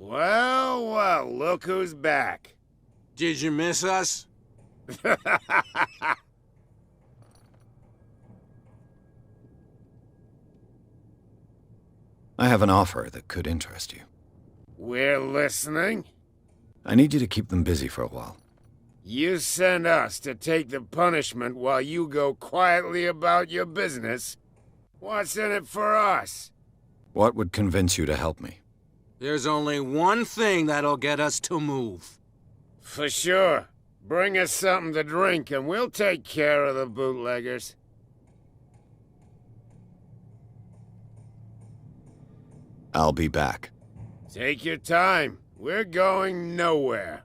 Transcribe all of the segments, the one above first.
Well, well, look who's back. Did you miss us? I have an offer that could interest you. We're listening. I need you to keep them busy for a while. You send us to take the punishment while you go quietly about your business. What's in it for us? What would convince you to help me? There's only one thing that'll get us to move. For sure. Bring us something to drink and we'll take care of the bootleggers. I'll be back. Take your time. We're going nowhere.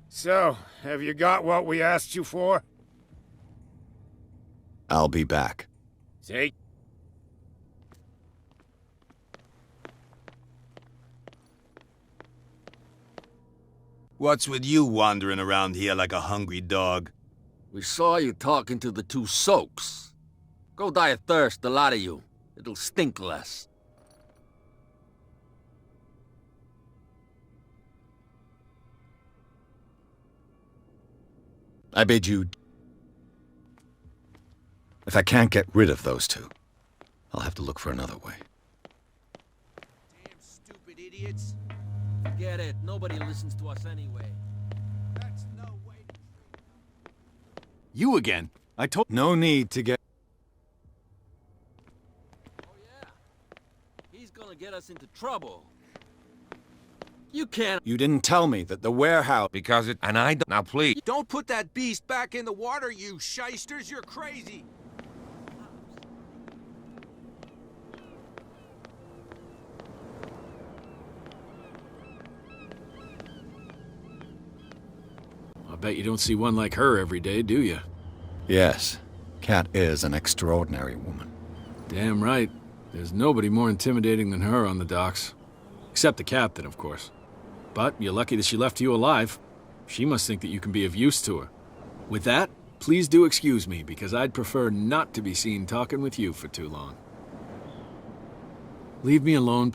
So, have you got what we asked you for? I'll be back. Take... What's with you wandering around here like a hungry dog? We saw you talking to the two soaks. Go die of thirst, the lot of you. It'll stink less. I bid you... If I can't get rid of those two, I'll have to look for another way. Damn stupid idiots. Forget it. Nobody listens to us anyway. That's no way to... You again? I told... No need to get... Oh yeah. He's gonna get us into trouble. You can't... You didn't tell me that the warehouse... Because it... And I don't... Now, please. Don't put that beast back in the water, you shysters! You're crazy! I bet you don't see one like her every day, do you? Yes. Cat is an extraordinary woman. Damn right. There's nobody more intimidating than her on the docks. Except the captain, of course. But you're lucky that she left you alive. She must think that you can be of use to her. With that, please do excuse me, because I'd prefer not to be seen talking with you for too long. Leave me alone.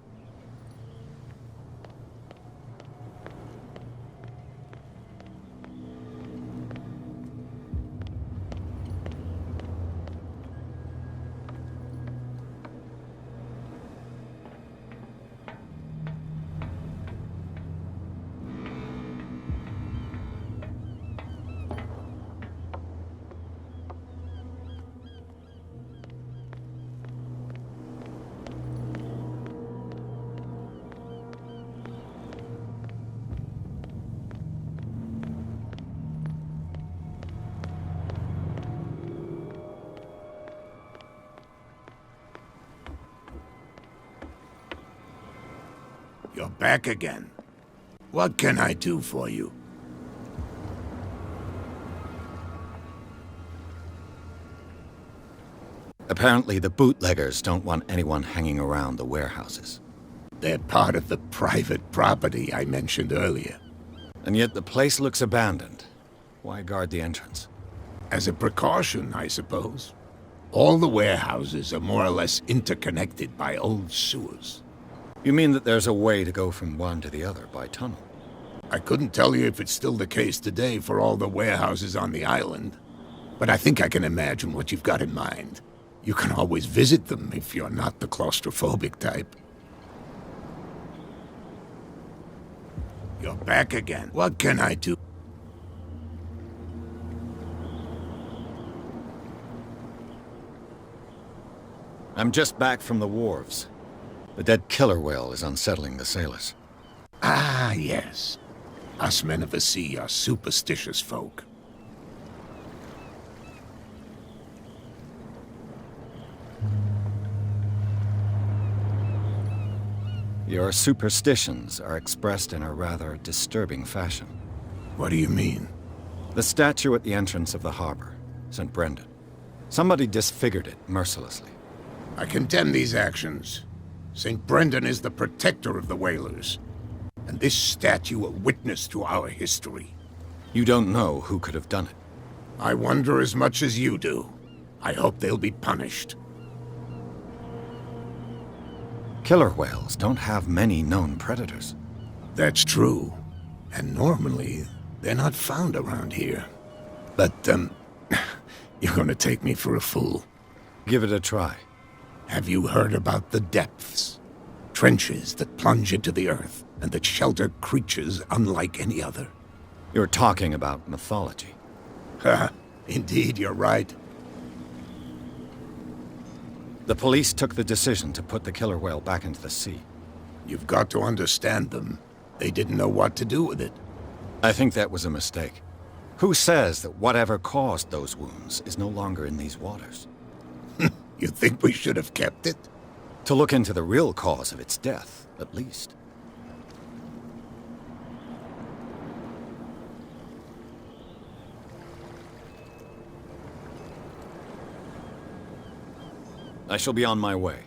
You're back again. What can I do for you? Apparently the bootleggers don't want anyone hanging around the warehouses. They're part of the private property I mentioned earlier. And yet the place looks abandoned. Why guard the entrance? As a precaution, I suppose. All the warehouses are more or less interconnected by old sewers. You mean that there's a way to go from one to the other by tunnel? I couldn't tell you if it's still the case today for all the warehouses on the island, but I think I can imagine what you've got in mind. You can always visit them if you're not the claustrophobic type. You're back again. What can I do? I'm just back from the wharves. The dead killer whale is unsettling the sailors. Ah, yes. Us men of the sea are superstitious folk. Your superstitions are expressed in a rather disturbing fashion. What do you mean? The statue at the entrance of the harbor, St. Brendan. Somebody disfigured it mercilessly. I condemn these actions. St. Brendan is the protector of the whalers, and this statue a witness to our history. You don't know who could have done it. I wonder as much as you do. I hope they'll be punished. Killer whales don't have many known predators. That's true. And normally, they're not found around here. But, you're gonna take me for a fool. Give it a try. Have you heard about the depths? Trenches that plunge into the earth and that shelter creatures unlike any other. You're talking about mythology. Ha! Indeed, you're right. The police took the decision to put the killer whale back into the sea. You've got to understand them. They didn't know what to do with it. I think that was a mistake. Who says that whatever caused those wounds is no longer in these waters? You think we should have kept it? To look into the real cause of its death, at least. I shall be on my way.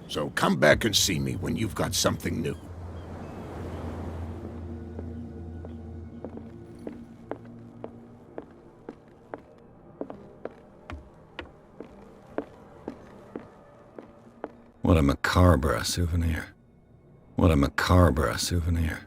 So come back and see me when you've got something new. What a macabre souvenir. What a macabre souvenir.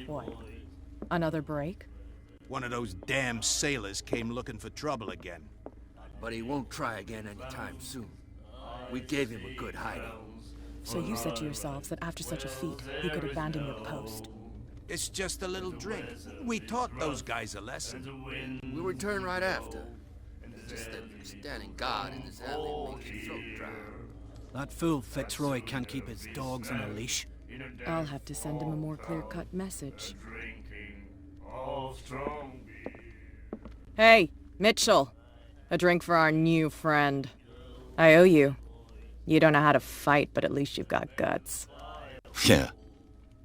What? Another break? One of those damn sailors came looking for trouble again. But he won't try again anytime soon. We gave him a good hiding. So you said to yourselves that after such a feat, you could abandon your post. It's just a little drink. We taught those guys a lesson. We'll return right after. Just that standing guard in this alley makes your throat dry. That fool Fitzroy can't keep his dogs on a leash. I'll have to send him a more clear-cut message. Hey, Mitchell. A drink for our new friend. I owe you. You don't know how to fight, but at least you've got guts. Yeah.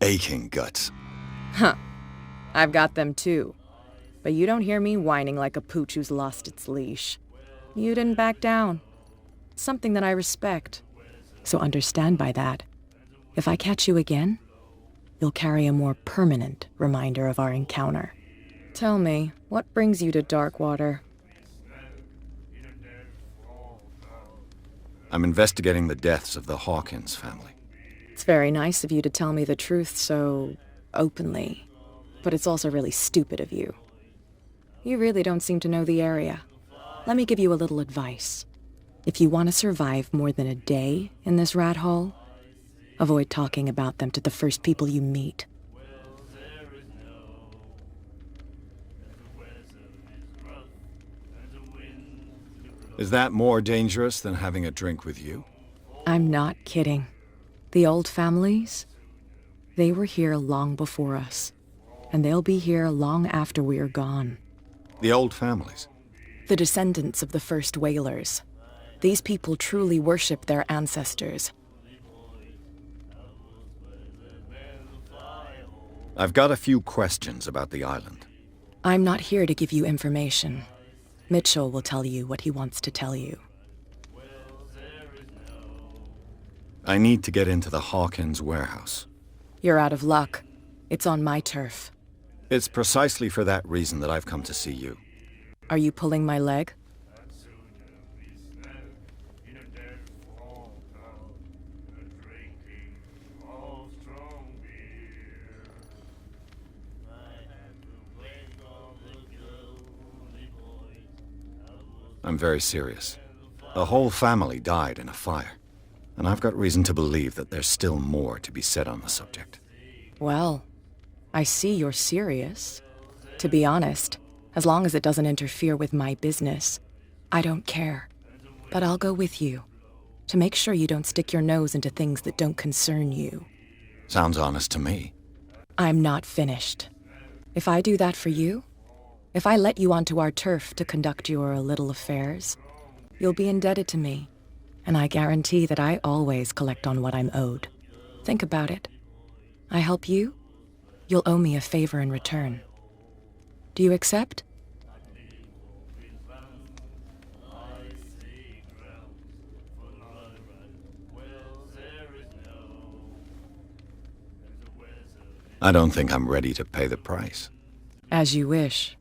Aching guts. Huh. I've got them too. But you don't hear me whining like a pooch who's lost its leash. You didn't back down. It's something that I respect. So understand by that. If I catch you again, you'll carry a more permanent reminder of our encounter. Tell me, what brings you to Darkwater? I'm investigating the deaths of the Hawkins family. It's very nice of you to tell me the truth so openly, but it's also really stupid of you. You really don't seem to know the area. Let me give you a little advice. If you want to survive more than a day in this rat hole, avoid talking about them to the first people you meet. Is that more dangerous than having a drink with you? I'm not kidding. The old families, they were here long before us, and they'll be here long after we're gone. The old families? The descendants of the first whalers. These people truly worship their ancestors. I've got a few questions about the island. I'm not here to give you information. Mitchell will tell you what he wants to tell you. I need to get into the Hawkins warehouse. You're out of luck. It's on my turf. It's precisely for that reason that I've come to see you. Are you pulling my leg? I'm very serious. The whole family died in a fire, and I've got reason to believe that there's still more to be said on the subject. Well, I see you're serious. To be honest, as long as it doesn't interfere with my business, I don't care. But I'll go with you, to make sure you don't stick your nose into things that don't concern you. Sounds honest to me. I'm not finished. If I do that for you, if I let you onto our turf to conduct your little affairs, you'll be indebted to me, and I guarantee that I always collect on what I'm owed. Think about it. I help you, You'll owe me a favor in return. Do you accept? I don't think I'm ready to pay the price. As you wish.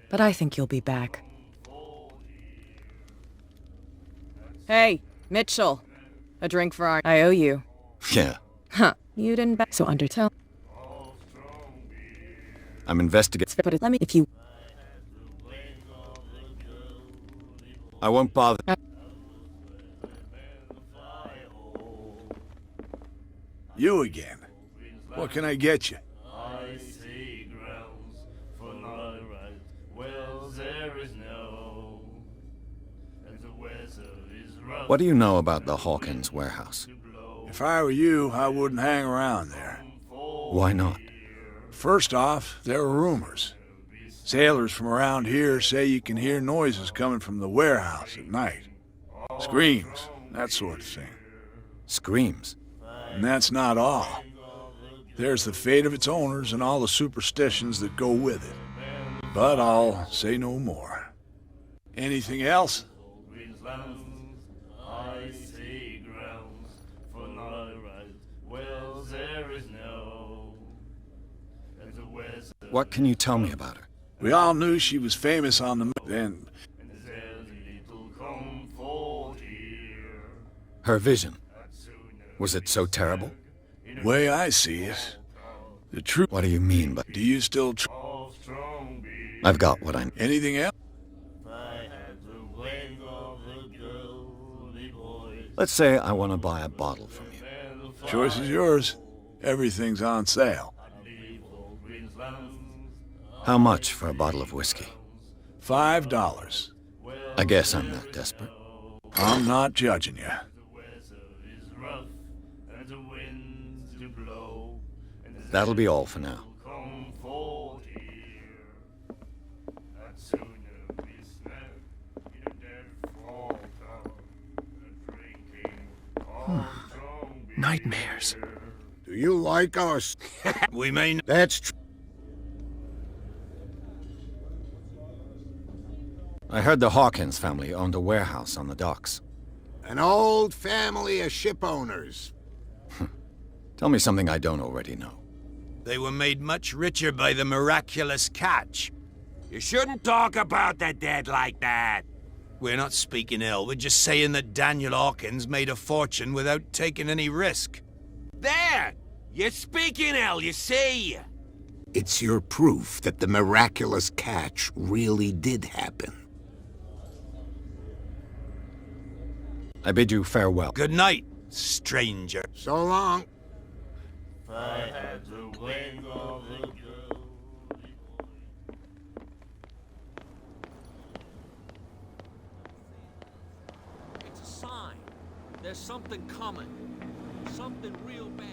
But I think you'll be back. Hey, Mitchell. A drink for our... I owe you. Yeah, Huh. You didn't back... So undertell... I'm investigating. But let me... If you... I won't bother. You again. What can I get you? What do you know about the Hawkins warehouse? If I were you, I wouldn't hang around there. Why not? First off, there are rumors. Sailors from around here say you can hear noises coming from the warehouse at night. Screams, that sort of thing. Screams. And that's not all. There's the fate of its owners and all the superstitions that go with it. But I'll say no more. Anything else? What can you tell me about her? We all knew she was famous on the then. Her vision. Was it so terrible? Way I see it, the truth. What do you mean by... Do you still I've got what I need. anything else? Let's say I want to buy a bottle from you. Choice is yours. Everything's on sale. How much for a bottle of whiskey? $5. I guess I'm not desperate. I'm not judging you. That'll be all for now. Nightmares. Do you like us? We may not. That's true. I heard the Hawkins family owned a warehouse on the docks. An old family of ship owners. Tell me something I don't already know. They were made much richer by the miraculous catch. You shouldn't talk about the dead like that. We're not speaking ill, we're just saying that Daniel Hawkins made a fortune without taking any risk. There! You're speaking ill, you see. It's your proof that the miraculous catch really did happen. I bid you farewell. Good night, stranger. So long. It's a sign. There's something coming. Something real bad.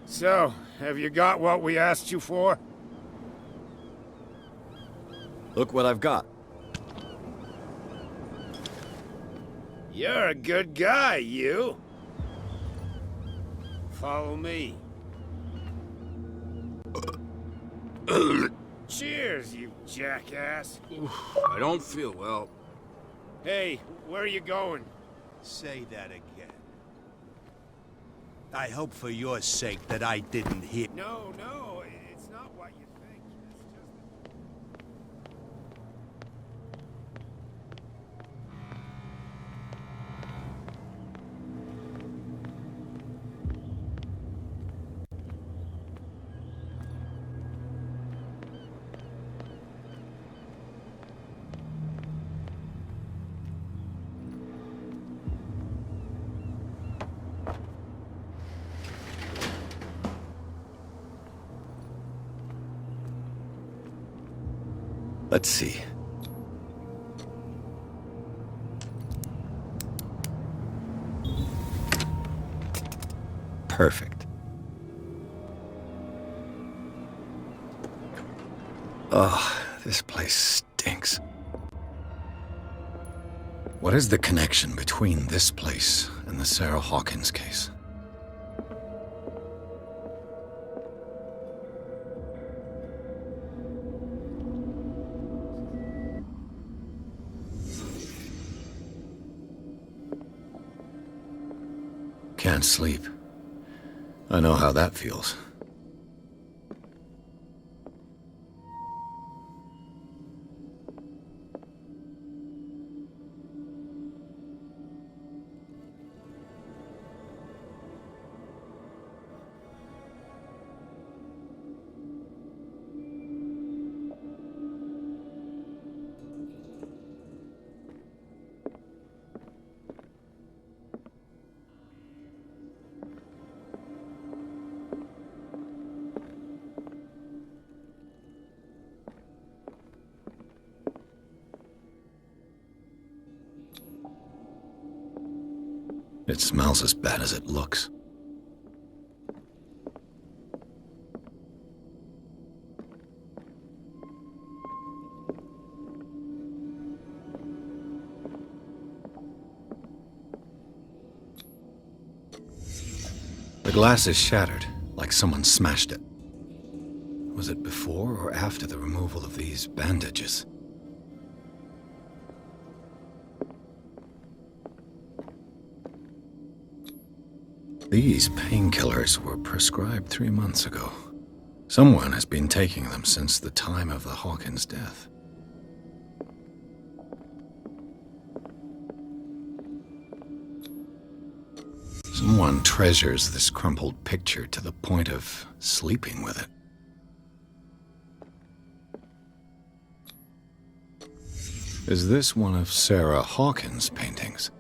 So, have you got what we asked you for? Look what I've got. You're a good guy, you. Follow me. Cheers, you jackass. I don't feel well. Hey, where are you going? Say that again. I hope for your sake that I didn't hear. No, it's not what you think. It's just... Let's see. Perfect. Oh, this place stinks. What is the connection between this place and the Sarah Hawkins case. Can't sleep. I know how that feels. It smells as bad as it looks. The glass is shattered, like someone smashed it. Was it before or after the removal of these bandages? These painkillers were prescribed 3 months ago. Someone has been taking them since the time of the Hawkins death. Someone treasures this crumpled picture to the point of sleeping with it. Is this one of Sarah Hawkins' paintings?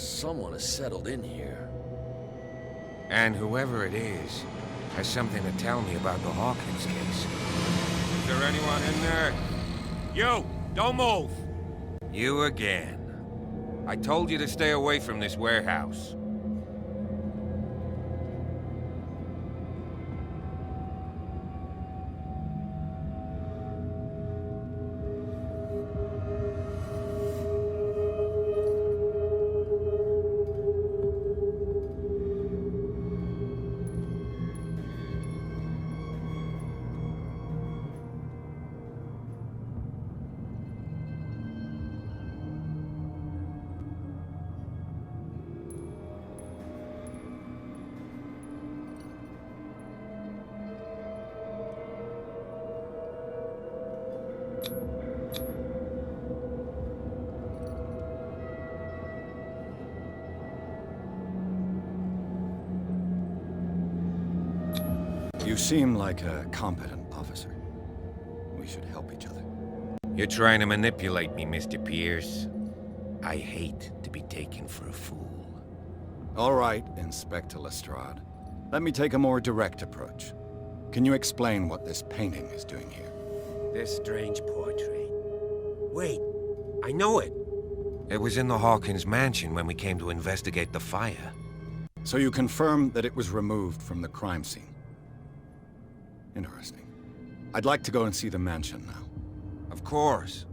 Someone has settled in here. And whoever it is has something to tell me about the Hawkins case. Is there anyone in there? You! Don't move! You again. I told you to stay away from this warehouse. You seem like a competent officer. We should help each other. You're trying to manipulate me, Mr. Pierce. I hate to be taken for a fool. All right, Inspector Lestrade. Let me take a more direct approach. Can you explain what this painting is doing here? This strange portrait. Wait, I know it. It was in the Hawkins mansion when we came to investigate the fire. So you confirm that it was removed from the crime scene? Interesting. I'd like to go and see the mansion now. Of course.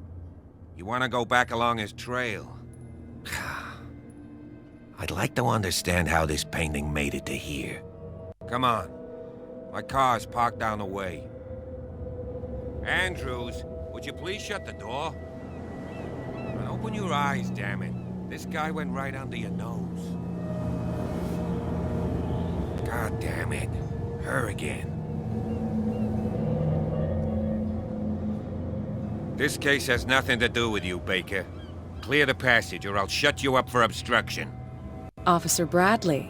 You want to go back along his trail? I'd like to understand how this painting made it to here. Come on. My car's parked down the way. Andrews, would you please shut the door? And open your eyes, damn it. This guy went right under your nose. God damn it. Her again. This case has nothing to do with you, Baker. Clear the passage or I'll shut you up for obstruction. Officer Bradley,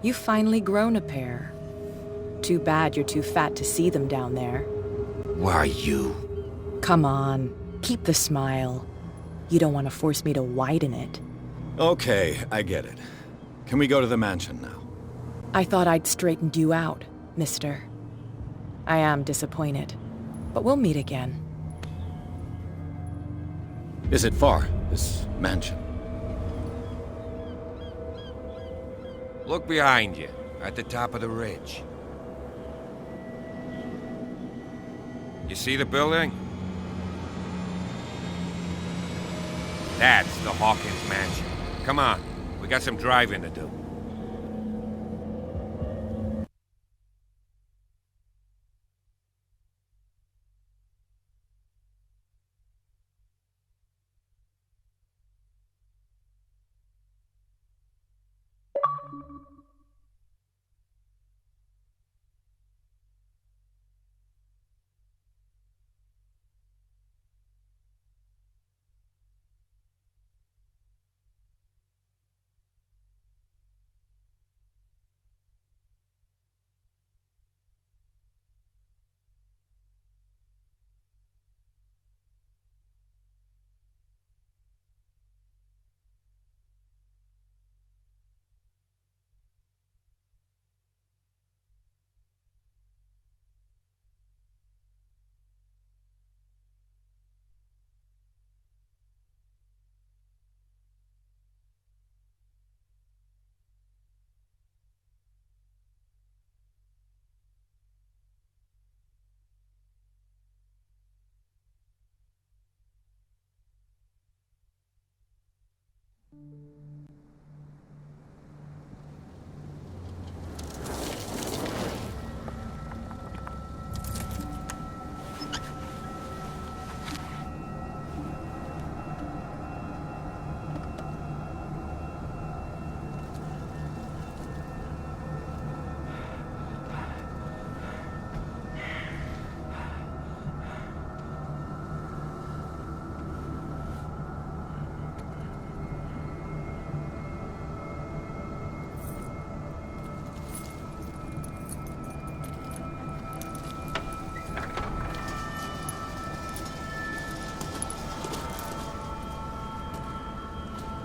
you've finally grown a pair. Too bad you're too fat to see them down there. Why you? Come on, keep the smile. You don't want to force me to widen it. Okay, I get it. Can we go to the mansion now? I thought I'd straightened you out, mister. I am disappointed, but we'll meet again. Is it far, this mansion? Look behind you, at the top of the ridge. You see the building? That's the Hawkins mansion. Come on, we got some driving to do.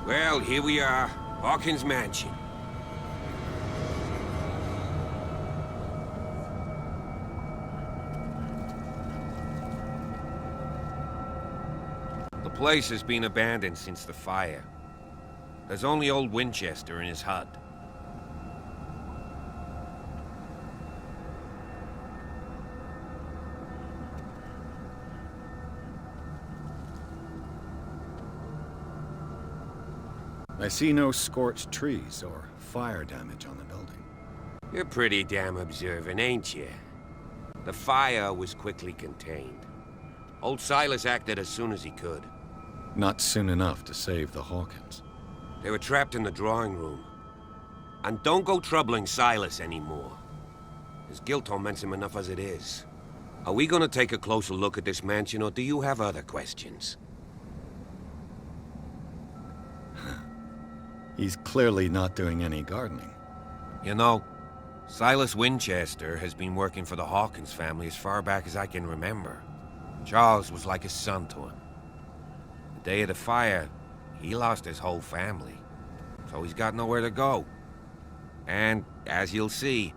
Well, here we are. Hawkins Mansion. The place has been abandoned since the fire. There's only old Winchester in his hut. I see no scorched trees or fire damage on the building. You're pretty damn observant, ain't you? The fire was quickly contained. Old Silas acted as soon as he could. Not soon enough to save the Hawkins. They were trapped in the drawing room. And don't go troubling Silas anymore. His guilt torments him enough as it is. Are we gonna take a closer look at this mansion, or do you have other questions? He's clearly not doing any gardening. You know, Silas Winchester has been working for the Hawkins family as far back as I can remember. Charles was like a son to him. The day of the fire, he lost his whole family, so he's got nowhere to go. And, as you'll see,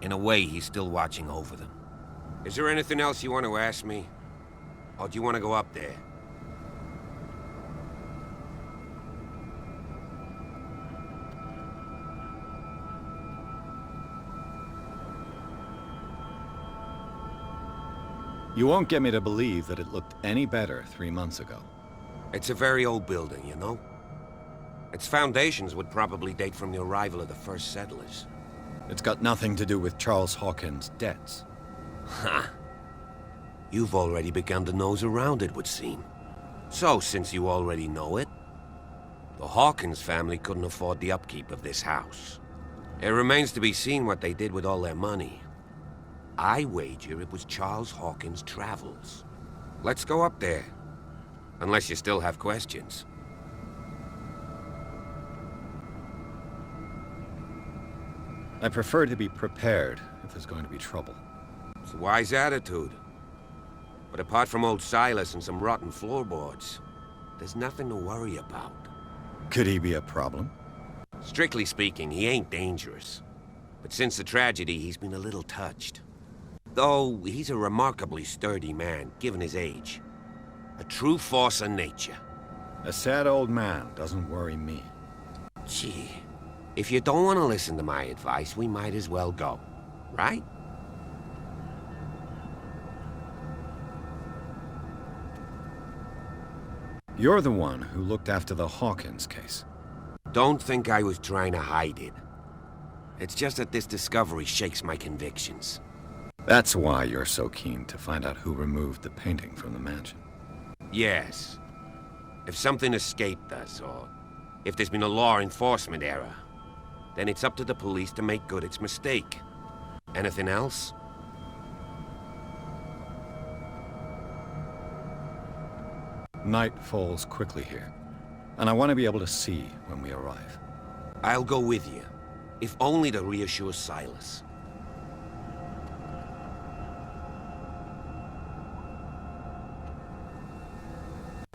in a way, he's still watching over them. Is there anything else you want to ask me? Or do you want to go up there? You won't get me to believe that it looked any better 3 months ago. It's a very old building, you know? Its foundations would probably date from the arrival of the first settlers. It's got nothing to do with Charles Hawkins' debts. Ha! You've already begun to nose around it, would seem. So, since you already know it, the Hawkins family couldn't afford the upkeep of this house. It remains to be seen what they did with all their money. I wager it was Charles Hawkins' travels. Let's go up there. Unless you still have questions. I prefer to be prepared if there's going to be trouble. It's a wise attitude. But apart from old Silas and some rotten floorboards, there's nothing to worry about. Could he be a problem? Strictly speaking, he ain't dangerous. But since the tragedy, he's been a little touched. Though he's a remarkably sturdy man, given his age. A true force of nature. A sad old man doesn't worry me. Gee, if you don't want to listen to my advice, we might as well go, right? You're the one who looked after the Hawkins case. Don't think I was trying to hide it. It's just that this discovery shakes my convictions. That's why you're so keen to find out who removed the painting from the mansion. Yes. If something escaped us, or if there's been a law enforcement error, then it's up to the police to make good its mistake. Anything else? Night falls quickly here, and I want to be able to see when we arrive. I'll go with you, if only to reassure Silas.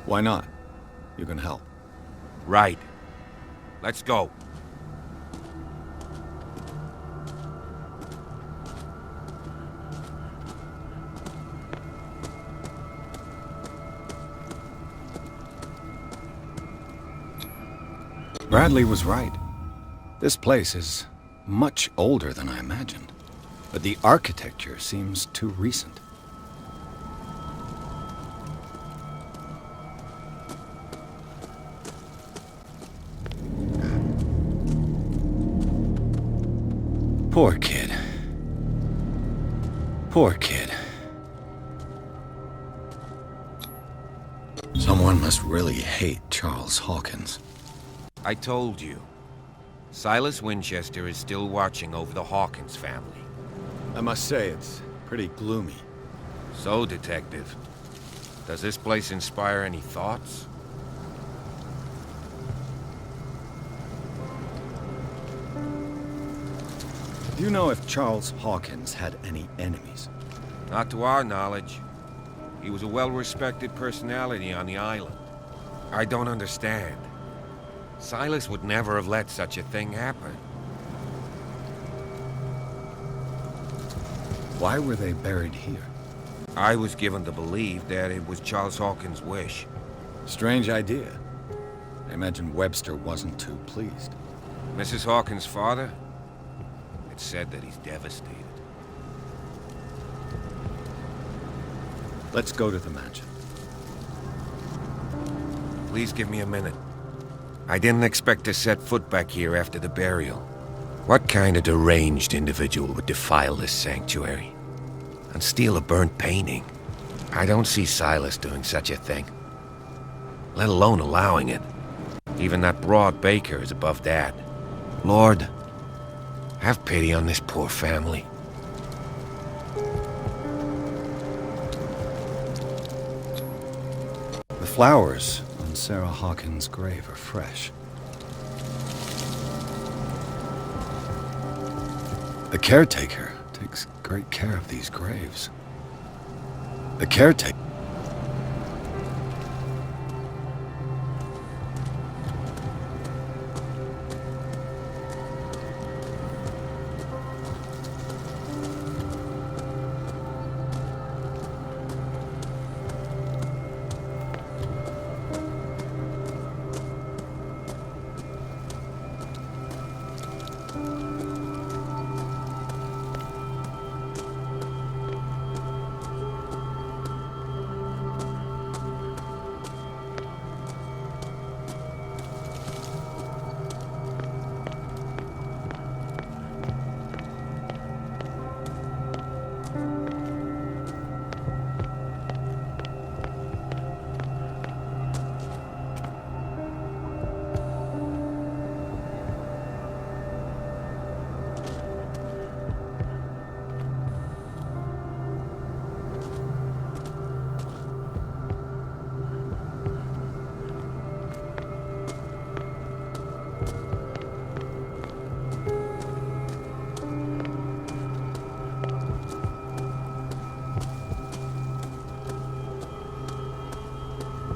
Why not? You can help. Right. Let's go. Bradley was right. This place is much older than I imagined, but the architecture seems too recent. Poor kid. Poor kid. Someone must really hate Charles Hawkins. I told you. Silas Winchester is still watching over the Hawkins family. I must say, it's pretty gloomy. So, Detective, does this place inspire any thoughts? Do you know if Charles Hawkins had any enemies? Not to our knowledge. He was a well-respected personality on the island. I don't understand. Silas would never have let such a thing happen. Why were they buried here? I was given to believe that it was Charles Hawkins' wish. Strange idea. I imagine Webster wasn't too pleased. Mrs. Hawkins' father? It's said that he's devastated. Let's go to the mansion. Please give me a minute. I didn't expect to set foot back here after the burial. What kind of deranged individual would defile this sanctuary? And steal a burnt painting? I don't see Silas doing such a thing. Let alone allowing it. Even that broad baker is above that. Lord, have pity on this poor family. The flowers on Sarah Hawkins' grave are fresh. The caretaker takes great care of these graves. The caretaker...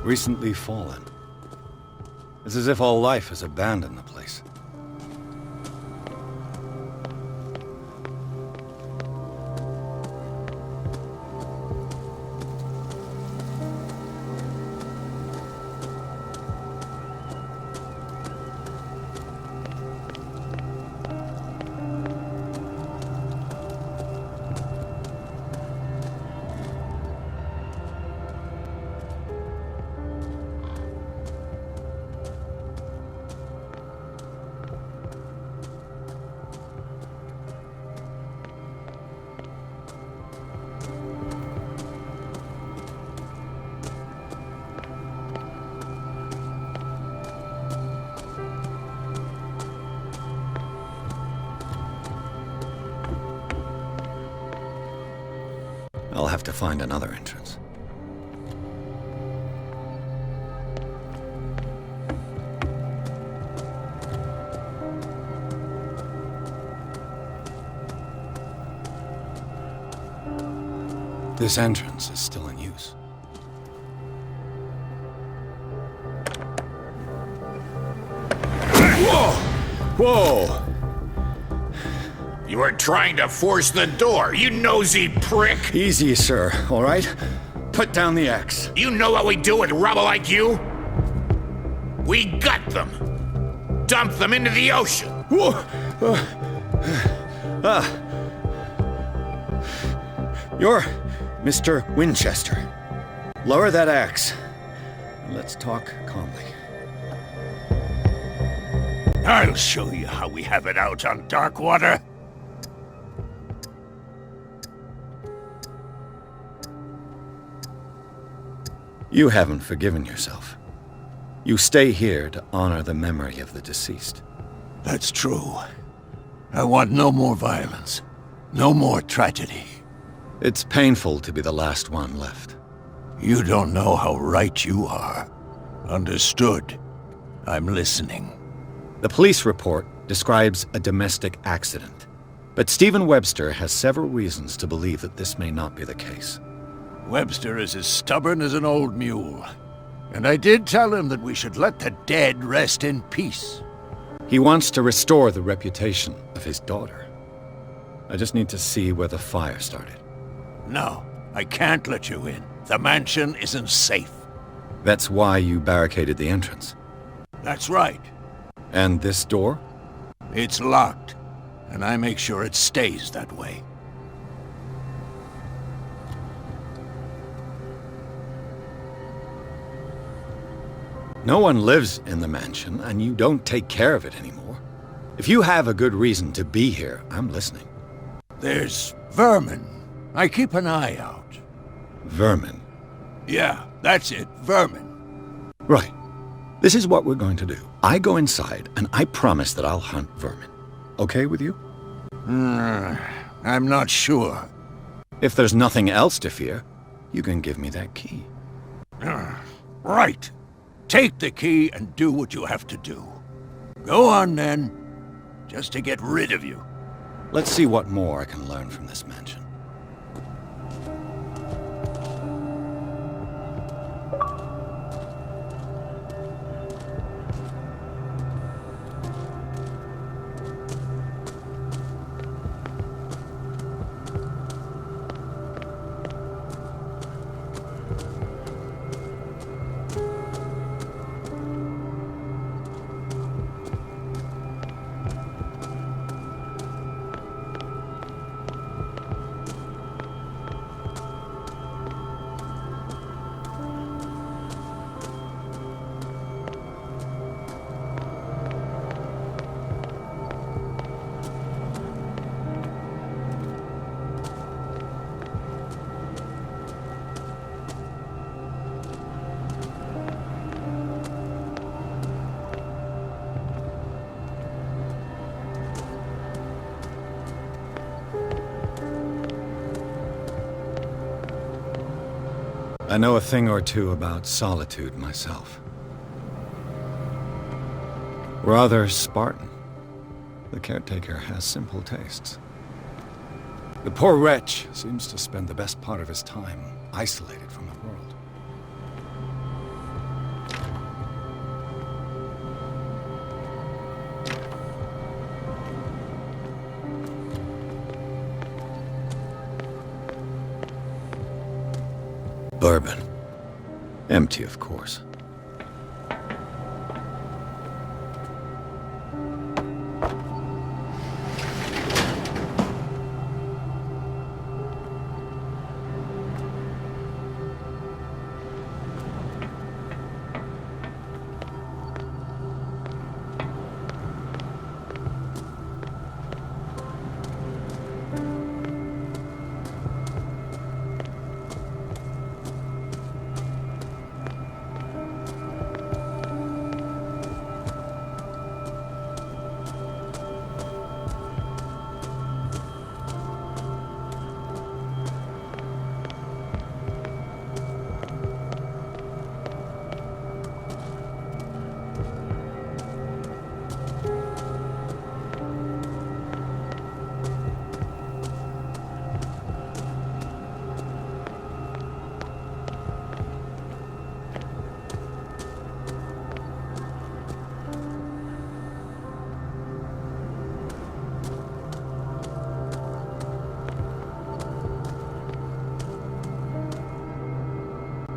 recently fallen. It's as if all life has abandoned the place. I'll have to find another entrance. This entrance is still in use. Whoa! Whoa! You were trying to force the door, you nosy prick! Easy, sir, all right? Put down the axe. You know what we do with rubble like you? We gut them. Dump them into the ocean. Whoa! You're Mr. Winchester. Lower that axe. Let's talk calmly. I'll show you how we have it out on Darkwater. You haven't forgiven yourself. You stay here to honor the memory of the deceased. That's true. I want no more violence. No more tragedy. It's painful to be the last one left. You don't know how right you are. Understood. I'm listening. The police report describes a domestic accident, but Stephen Webster has several reasons to believe that this may not be the case. Webster is as stubborn as an old mule. And I did tell him that we should let the dead rest in peace. He wants to restore the reputation of his daughter. I just need to see where the fire started. No, I can't let you in. The mansion isn't safe. That's why you barricaded the entrance. That's right. And this door? It's locked, and I make sure it stays that way. No one lives in the mansion, and you don't take care of it anymore. If you have a good reason to be here, I'm listening. There's vermin. I keep an eye out. Vermin? Yeah, that's it, vermin. Right. This is what we're going to do. I go inside, and I promise that I'll hunt vermin. Okay with you? I'm not sure. If there's nothing else to fear, you can give me that key. Right. Take the key and do what you have to do. Go on, then. Just to get rid of you. Let's see what more I can learn from this mansion. I know a thing or two about solitude myself. Rather Spartan. The caretaker has simple tastes. The poor wretch seems to spend the best part of his time isolated from the world. Bourbon. Empty, of course.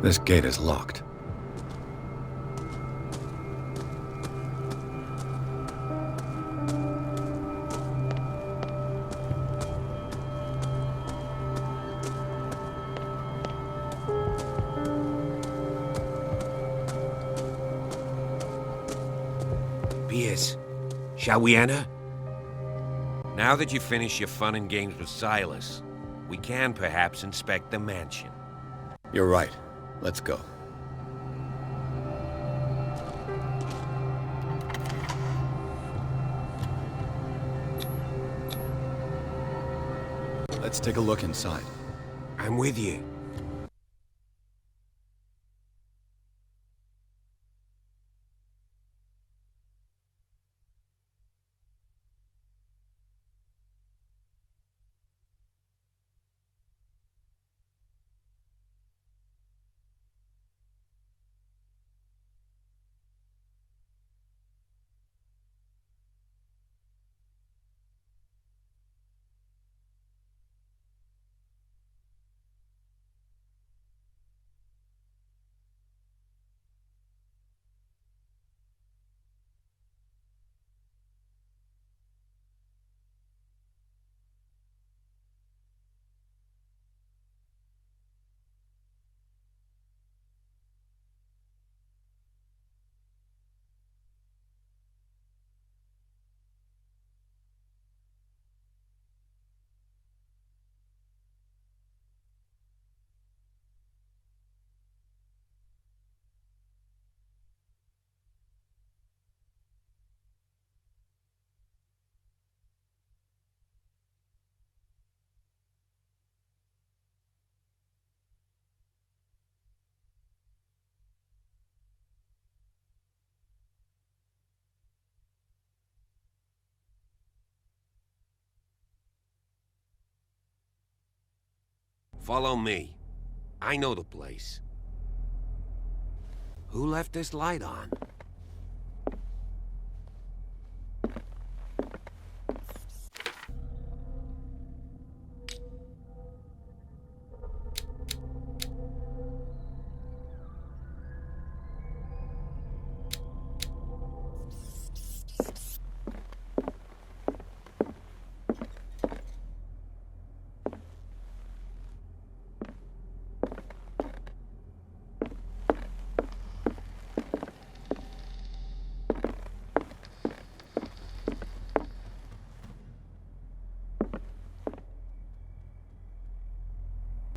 This gate is locked. Piers, shall we enter? Now that you've finished your fun and games with Silas, we can perhaps inspect the mansion. You're right. Let's go. Let's take a look inside. I'm with you. Follow me. I know the place. Who left this light on?